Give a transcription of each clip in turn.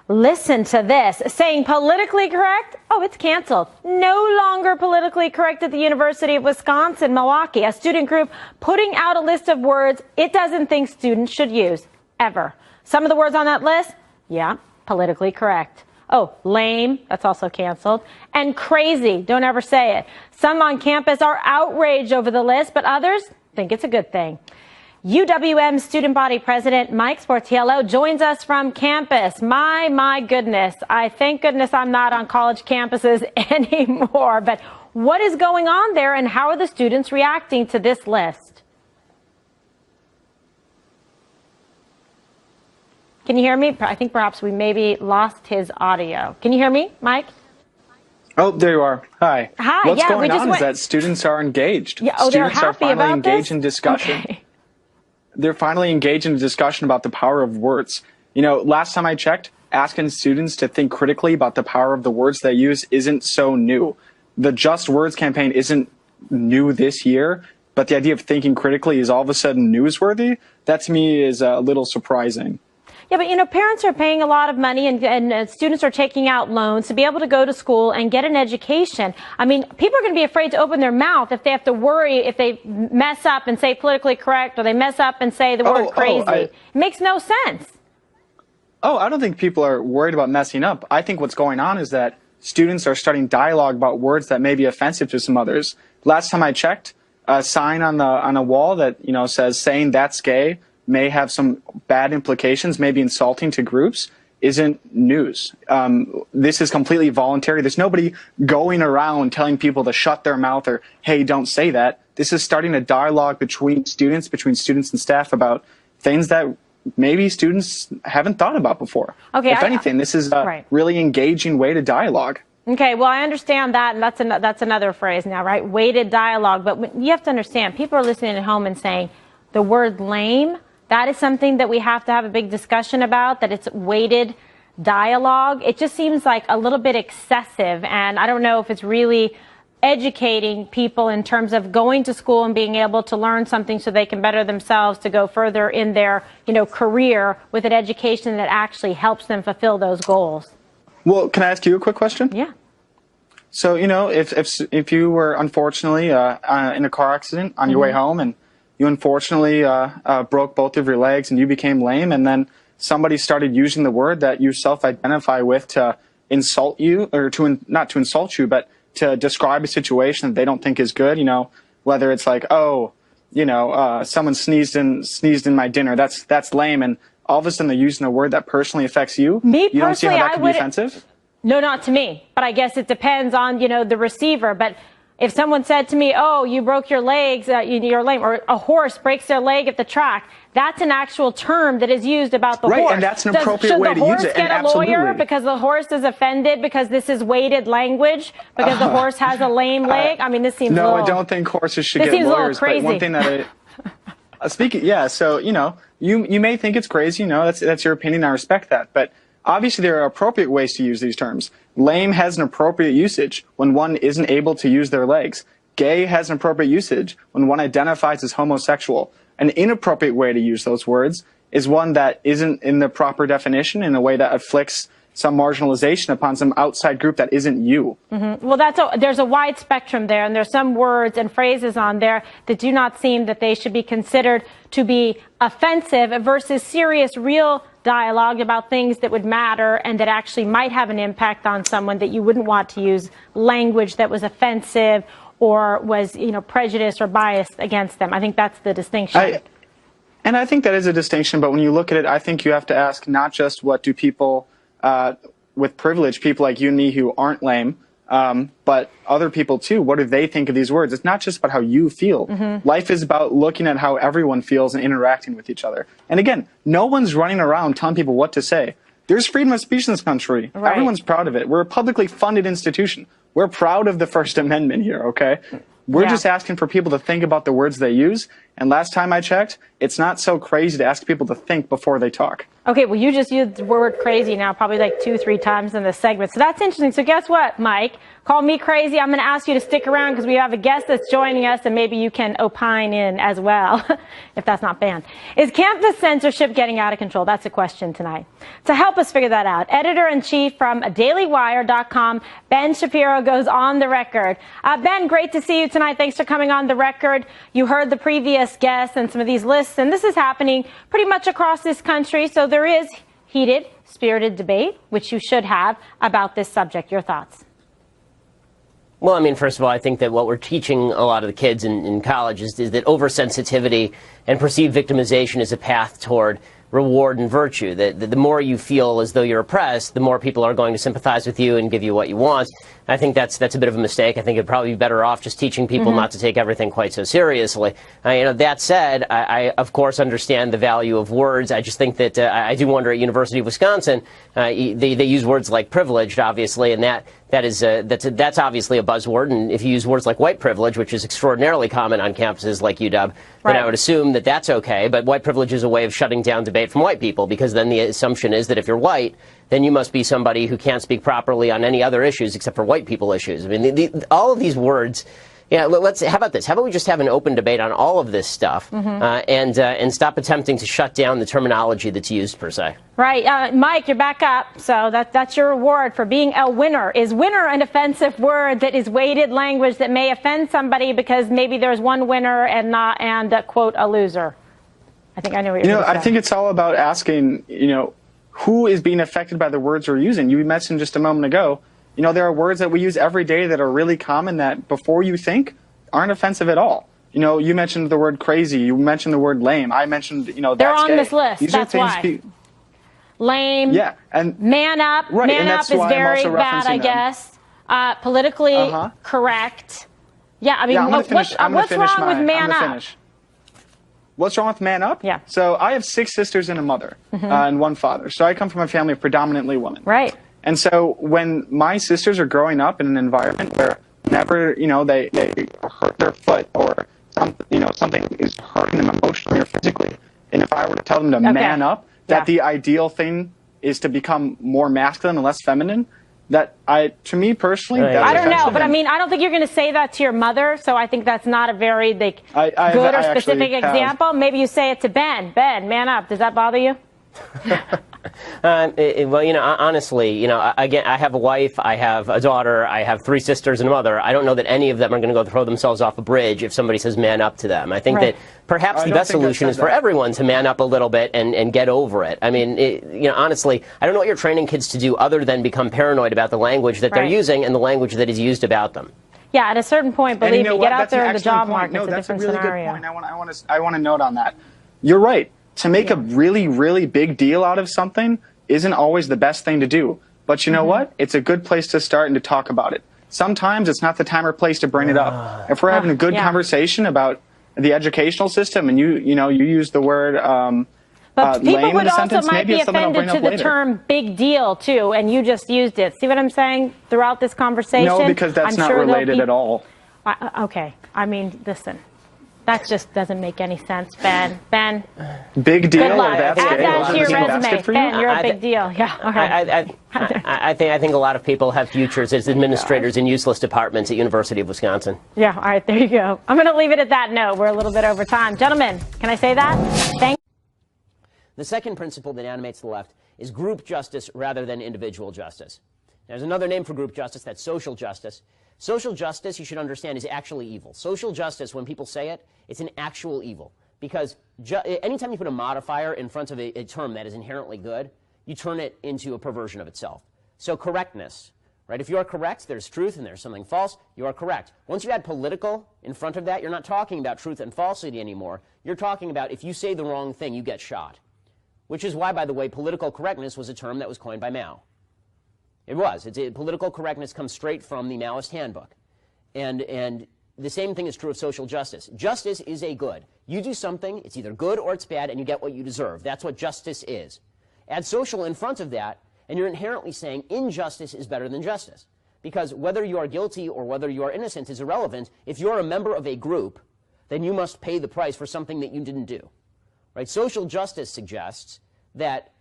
Listen to this. Saying politically correct? Oh, it's canceled. No longer politically correct at the University of Wisconsin-Milwaukee. A student group putting out a list of words it doesn't think students should use, ever. Some of the words on that list? Yeah, politically correct. Oh, lame, that's also canceled. And crazy, don't ever say it. Some on campus are outraged over the list, but others think it's a good thing. UWM student body president Mike Sportiello joins us from campus. My goodness. Thank goodness I'm not on college campuses anymore. But what is going on there and how are the students reacting to this list? Can you hear me? I think perhaps we maybe lost his audio. Can you hear me, Mike? Oh, there you are. Hi. Hi. What's going on is that students are engaged. Yeah, oh, students they're are happy finally about engaged this? in discussion. Okay. They're finally engaged in a discussion about the power of words. You know, last time I checked, asking students to think critically about the power of the words they use isn't so new. The Just Words campaign isn't new this year, but the idea of thinking critically is all of a sudden newsworthy. That to me is a little surprising. Yeah, but, you know, parents are paying a lot of money and students are taking out loans to be able to go to school and get an education. I mean, people are going to be afraid to open their mouth if they have to worry if they mess up and say politically correct or they mess up and say the word crazy. It makes no sense. Oh, I don't think people are worried about messing up. I think what's going on is that students are starting dialogue about words that may be offensive to some others. Last time I checked, a sign on a wall that, you know, says saying that's gay may have some bad implications, may be insulting to groups, isn't news. This is completely voluntary. There's nobody going around telling people to shut their mouth or, hey, don't say that. This is starting a dialogue between students and staff about things that maybe students haven't thought about before. Okay, if anything, this is a really engaging way to dialogue. Okay, well, I understand that, and that's another phrase now, right? Weighted dialogue. But you have to understand, people are listening at home and saying the word lame, that is something that we have to have a big discussion about, that it's weighted dialogue. It just seems like a little bit excessive, and I don't know if it's really educating people in terms of going to school and being able to learn something so they can better themselves to go further in their, you know, career with an education that actually helps them fulfill those goals. Well, can I ask you a quick question? Yeah. So, you know, if you were unfortunately in a car accident on your way home and you unfortunately broke both of your legs and you became lame, and then somebody started using the word that you self-identify with to insult you, or not to insult you, but to describe a situation that they don't think is good, you know, whether it's like, oh, you know, someone sneezed in my dinner, that's lame, and all of a sudden they're using a word that personally affects you. Me personally, you don't see how that could be offensive? No, not to me, but I guess it depends on, you know, the receiver. But if someone said to me, oh, you broke your legs, you're lame, or a horse breaks their leg at the track, that's an actual term that is used about the horse. Right, and that's an appropriate way to use it. Should the horse get a lawyer because the horse is offended because this is weighted language, because the horse has a lame leg? I mean, this seems No, I don't think horses should get lawyers. Crazy. But one thing that speaking, yeah, so, you know, you may think it's crazy, you know, that's your opinion, I respect that. But obviously there are appropriate ways to use these terms. Lame has an appropriate usage when one isn't able to use their legs. Gay has an appropriate usage when one identifies as homosexual. An inappropriate way to use those words is one that isn't in the proper definition, in a way that afflicts some marginalization upon some outside group that isn't you. Well, there's a wide spectrum there, and there's some words and phrases on there that do not seem that they should be considered to be offensive versus serious, real dialogue about things that would matter and that actually might have an impact on someone, that you wouldn't want to use language that was offensive or was, you know, prejudiced or biased against them. I think that's the distinction. And I think that is a distinction, but when you look at it, I think you have to ask not just what do people with privilege, people like you and me who aren't lame, but other people too, what do they think of these words? It's not just about how you feel. Life is about looking at how everyone feels and interacting with each other. And again, no one's running around telling people what to say. There's freedom of speech in this country. Right. Everyone's proud of it. We're a publicly funded institution. We're proud of the First Amendment here, okay? We're just asking for people to think about the words they use And last time I checked, it's not so crazy to ask people to think before they talk. Okay, well, you just used the word crazy now probably like 2-3 times in this segment. So that's interesting. So guess what, Mike? Call me crazy. I'm going to ask you to stick around because we have a guest that's joining us, and maybe you can opine in as well, if that's not banned. Is campus censorship getting out of control? That's a question tonight. To help us figure that out, editor-in-chief from dailywire.com, Ben Shapiro, goes on the record. Ben, great to see you tonight. Thanks for coming on the record. You heard the previous guests and some of these lists, and this is happening pretty much across this country. So there is heated, spirited debate, which you should have, about this subject. Your thoughts? Well, I mean, first of all, I think that what we're teaching a lot of the kids in college is that oversensitivity and perceived victimization is a path toward reward and virtue. That the more you feel as though you're oppressed, the more people are going to sympathize with you and give you what you want. I think that's a bit of a mistake. I think it'd probably be better off just teaching people not to take everything quite so seriously. That said, I of course understand the value of words. I just think that I do wonder at University of Wisconsin, they use words like privileged, obviously, and that's obviously a buzzword. And if you use words like white privilege, which is extraordinarily common on campuses like UW, then I would assume that that's okay. But white privilege is a way of shutting down debate from white people, because then the assumption is that if you're white, then you must be somebody who can't speak properly on any other issues except for white people issues. I mean, all of these words. Yeah, how about this? How about we just have an open debate on all of this stuff and stop attempting to shut down the terminology that's used, per se. Right. Mike, you're back up. So that's your reward for being a winner. Is winner an offensive word that is weighted language that may offend somebody because maybe there's one winner and quote, a loser? I think I know what you're going to say. I think it's all about asking, who is being affected by the words we're using. You mentioned just a moment ago, there are words that we use every day that are really common that before you think aren't offensive at all. You mentioned the word crazy. You mentioned the word lame. I mentioned, they're that's on gay. this list. These that's why. Lame. Yeah. And man up. Right, man up is very bad, I guess. Politically correct. Yeah, I mean, what's wrong with man up? What's wrong with man up? Yeah. So I have 6 sisters and a mother and 1 father. So I come from a family of predominantly women. Right. And so when my sisters are growing up in an environment where whenever, they hurt their foot or something is hurting them emotionally or physically, and if I were to tell them to man up, that the ideal thing is to become more masculine and less feminine, to me personally, I don't know, but I mean, I don't think you're going to say that to your mother, so I think that's not a very good or specific example. Maybe you say it to Ben. Ben, man up. Does that bother you? Well, honestly, again, I have a wife, I have a daughter, I have 3 sisters and a mother. I don't know that any of them are going to go throw themselves off a bridge if somebody says man up to them. I think that perhaps the best solution is for everyone to man up a little bit and get over it. I mean, honestly, I don't know what you're training kids to do other than become paranoid about the language that they're using and the language that is used about them. Yeah, at a certain point, believe me, get out there in the job market. No, it's a that's a different really scenario. good point. I want to note on that. You're right. To make a really, really big deal out of something isn't always the best thing to do. But you know what? It's a good place to start and to talk about it. Sometimes it's not the time or place to bring it up. If we're having a good conversation about the educational system and you use the word but people lame would in a also sentence, might maybe be it's something I'll bring offended up to the later. term big deal, too, and you just used it. See what I'm saying throughout this conversation? No, because that's not related at all. Okay. I mean, listen. That just doesn't make any sense, Ben. Ben. Big deal. Good luck. Add that to your resume. Ben, you're a big deal. Yeah. All right. I think a lot of people have futures as administrators in useless departments at University of Wisconsin. Yeah. All right. There you go. I'm going to leave it at that note. We're a little bit over time. Gentlemen, can I say that? Thank you. The second principle that animates the left is group justice rather than individual justice. There's another name for group justice, that's social justice. Social justice, you should understand, is actually evil. Social justice, when people say it, it's an actual evil. Because anytime you put a modifier in front of a term that is inherently good, you turn it into a perversion of itself. So correctness, right? If you are correct, there's truth and there's something false, you are correct. Once you add political in front of that, you're not talking about truth and falsity anymore. You're talking about if you say the wrong thing, you get shot. Which is why, by the way, political correctness was a term that was coined by Mao. It was. Political correctness comes straight from the Maoist handbook. And the same thing is true of social justice. Justice is a good. You do something, it's either good or it's bad, and you get what you deserve. That's what justice is. Add social in front of that, and you're inherently saying injustice is better than justice. Because whether you are guilty or whether you are innocent is irrelevant. If you're a member of a group, then you must pay the price for something that you didn't do. Right? Social justice suggests that,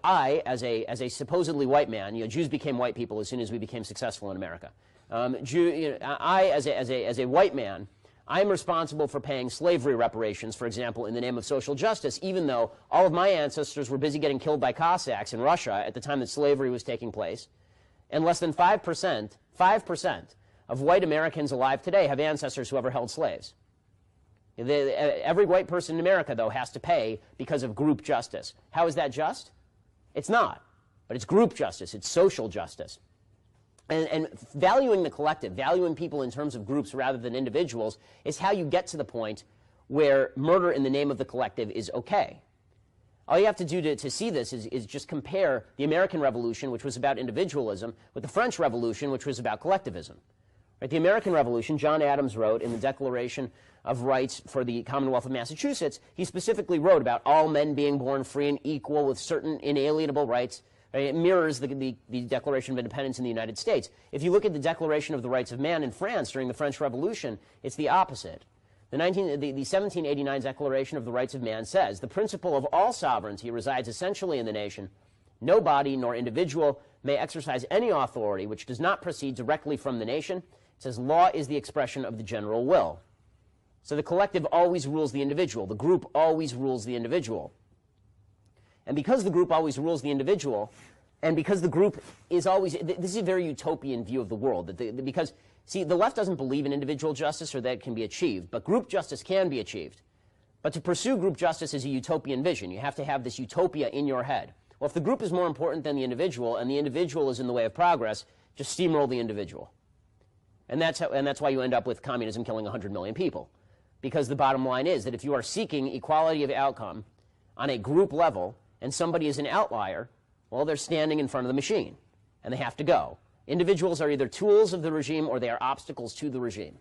I, as a supposedly white man, Jews became white people as soon as we became successful in America. I, as a white man, I'm responsible for paying slavery reparations, for example, in the name of social justice, even though all of my ancestors were busy getting killed by Cossacks in Russia at the time that slavery was taking place. And less than 5% of white Americans alive today have ancestors who ever held slaves. Every white person in America, though, has to pay because of group justice. How is that just? It's not. But it's group justice. It's social justice. And valuing the collective, valuing people in terms of groups rather than individuals, is how you get to the point where murder in the name of the collective is okay. All you have to do to see this is just compare the American Revolution, which was about individualism, with the French Revolution, which was about collectivism. Right? The American Revolution, John Adams wrote in the Declaration of Rights for the Commonwealth of Massachusetts, he specifically wrote about all men being born free and equal with certain inalienable rights. Right? It mirrors the Declaration of Independence in the United States. If you look at the Declaration of the Rights of Man in France during the French Revolution, it's the opposite. The 1789 Declaration of the Rights of Man says, the principle of all sovereignty resides essentially in the nation. No body nor individual may exercise any authority which does not proceed directly from the nation. It says law is the expression of the general will. So the collective always rules the individual. The group always rules the individual. And because the group always rules the individual, and because the group is always, this is a very utopian view of the world, because, see, the left doesn't believe in individual justice or that it can be achieved, but group justice can be achieved. But to pursue group justice is a utopian vision. You have to have this utopia in your head. Well, if the group is more important than the individual, and the individual is in the way of progress, just steamroll the individual. And that's why you end up with communism killing 100 million people. Because the bottom line is that if you are seeking equality of outcome on a group level, and somebody is an outlier, well, they're standing in front of the machine, and they have to go. Individuals are either tools of the regime or they are obstacles to the regime.